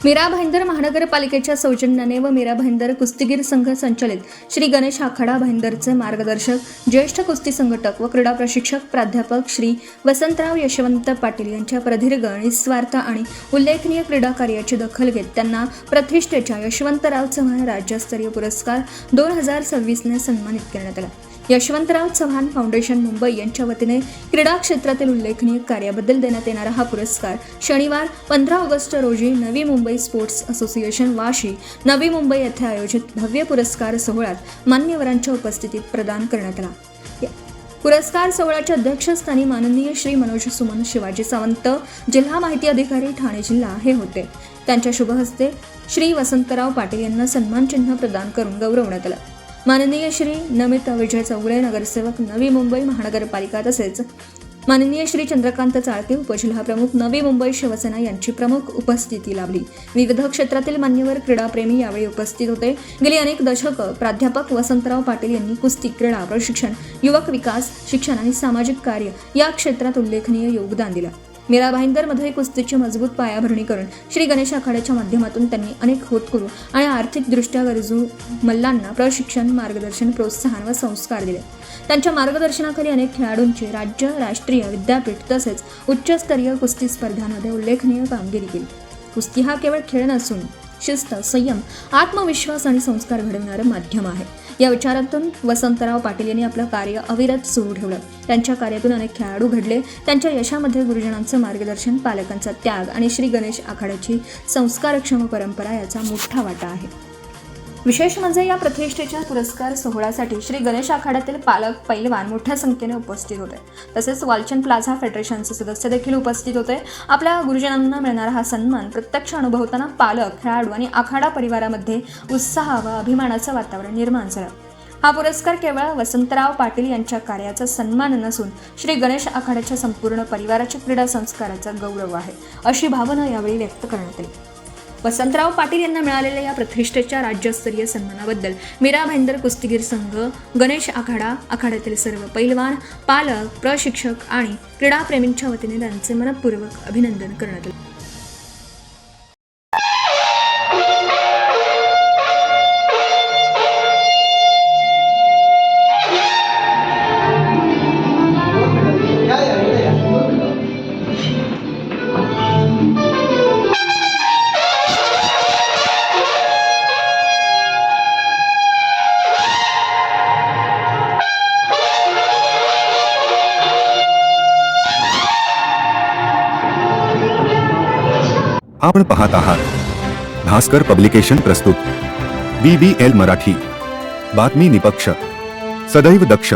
मीरा भाईंदर महानगरपालिकेच्या सौजन्याने व मीरा भाईंदर कुस्तीगीर संघ संचलित श्री गणेश आखाडा भाईंदरचे मार्गदर्शक ज्येष्ठ कुस्ती संघटक व क्रीडा प्रशिक्षक प्राध्यापक श्री वसंतराव यशवंत पाटील यांच्या प्रदीर्घ निस्वार्थ आणि उल्लेखनीय क्रीडा कार्याची दखल घेत त्यांना प्रतिष्ठेच्या यशवंतराव चव्हाण राज्यस्तरीय पुरस्कार 2026 ने सन्मानित करण्यात आला। यशवंतराव चव्हाण फाउंडेशन मुंबई यांच्या वतीने क्रीडा क्षेत्रातील उल्लेखनीय कार्याबद्दल देण्यात येणारा हा पुरस्कार शनिवार 15 ऑगस्ट रोजी नवी मुंबई स्पोर्ट्स असोसिएशन वाशी नवी मुंबई येथे आयोजित भव्य पुरस्कार सोहळ्यात मान्यवरांच्या उपस्थितीत प्रदान करण्यात आला। पुरस्कार सोहळ्याच्या अध्यक्षस्थानी माननीय श्री मनोज सुमन शिवाजी सावंत जिल्हा माहिती अधिकारी ठाणे जिल्हा हे होते। त्यांच्या शुभ हस्ते श्री वसंतराव पाटील यांना सन्मान चिन्ह प्रदान करून गौरवण्यात आलं। माननीय श्री नमित विजय चौगुले नगरसेवक नवी मुंबई महानगरपालिका तसेच माननीय श्री चंद्रकांत चाळके उपजिल्हाप्रमुख नवी मुंबई शिवसेना यांची प्रमुख उपस्थिती लाभली। विविध क्षेत्रातील मान्यवर क्रीडाप्रेमी यावेळी उपस्थित होते। गेली अनेक दशकं प्राध्यापक वसंतराव पाटील यांनी कुस्ती क्रीडा प्रशिक्षण युवक विकास शिक्षण आणि सामाजिक कार्य या क्षेत्रात उल्लेखनीय योगदान दिलं। मीरा भाईंदरमध्ये कुस्तीची मजबूत पायाभरणी करून श्री गणेश आखाड्याच्या माध्यमातून त्यांनी अनेक होतकरू आणि आर्थिकदृष्ट्या गरजू मल्लांना प्रशिक्षण मार्गदर्शन प्रोत्साहन व संस्कार दिले। त्यांच्या मार्गदर्शनाखाली अनेक खेळाडूंची राज्य राष्ट्रीय विद्यापीठ तसेच उच्चस्तरीय कुस्ती स्पर्धांमध्ये उल्लेखनीय कामगिरी केली। कुस्ती हा केवळ खेळ नसून शिस्त संयम आत्मविश्वास आणि संस्कार घडवणारं माध्यम आहे। या विचारातून वसंतराव पाटील यांनी आपलं कार्य अविरत सुरू ठेवलं। त्यांच्या कार्यातून अनेक खेळाडू घडले। त्यांच्या यशामध्ये गुरुजनांचं मार्गदर्शन पालकांचा त्याग आणि श्री गणेश आखाड्याची संस्कारक्षम परंपरा याचा मोठा वाटा आहे। विशेष म्हणजे या प्रतिष्ठेच्या पुरस्कार सोहळ्यासाठी श्री गणेश आखाड्यातील पालक पैलवान मोठ्या संख्येने उपस्थित होते। तसेच वालचंद प्लाझा फेडरेशनचे सदस्य देखील उपस्थित होते। आपल्या गुरुजनांना मिळणारा हा सन्मान प्रत्यक्ष अनुभवताना पालक खेळाडू आणि आखाडा परिवारामध्ये उत्साह व अभिमानाचं वातावरण निर्माण झालं। हा पुरस्कार केवळ वसंतराव पाटील यांच्या कार्याचा सन्मान नसून श्री गणेश आखाड्याच्या संपूर्ण परिवाराच्या क्रीडा संस्काराचा गौरव आहे अशी भावना यावेळी व्यक्त करण्यात आली। वसंतराव पाटील यांना मिळालेल्या या प्रतिष्ठेच्या राज्यस्तरीय सन्मानाबद्दल मीरा भाईंदर कुस्तीगीर संघ गणेश आखाडा आखाड्यातील सर्व पैलवान पालक प्रशिक्षक आणि क्रीडाप्रेमींच्या वतीने त्यांचे मनपूर्वक अभिनंदन करण्यात आले। आपण पाहत आहात भास्कर पब्लिकेशन प्रस्तुत BBL मराठी, बातमी निपक्ष, सदैव दक्ष।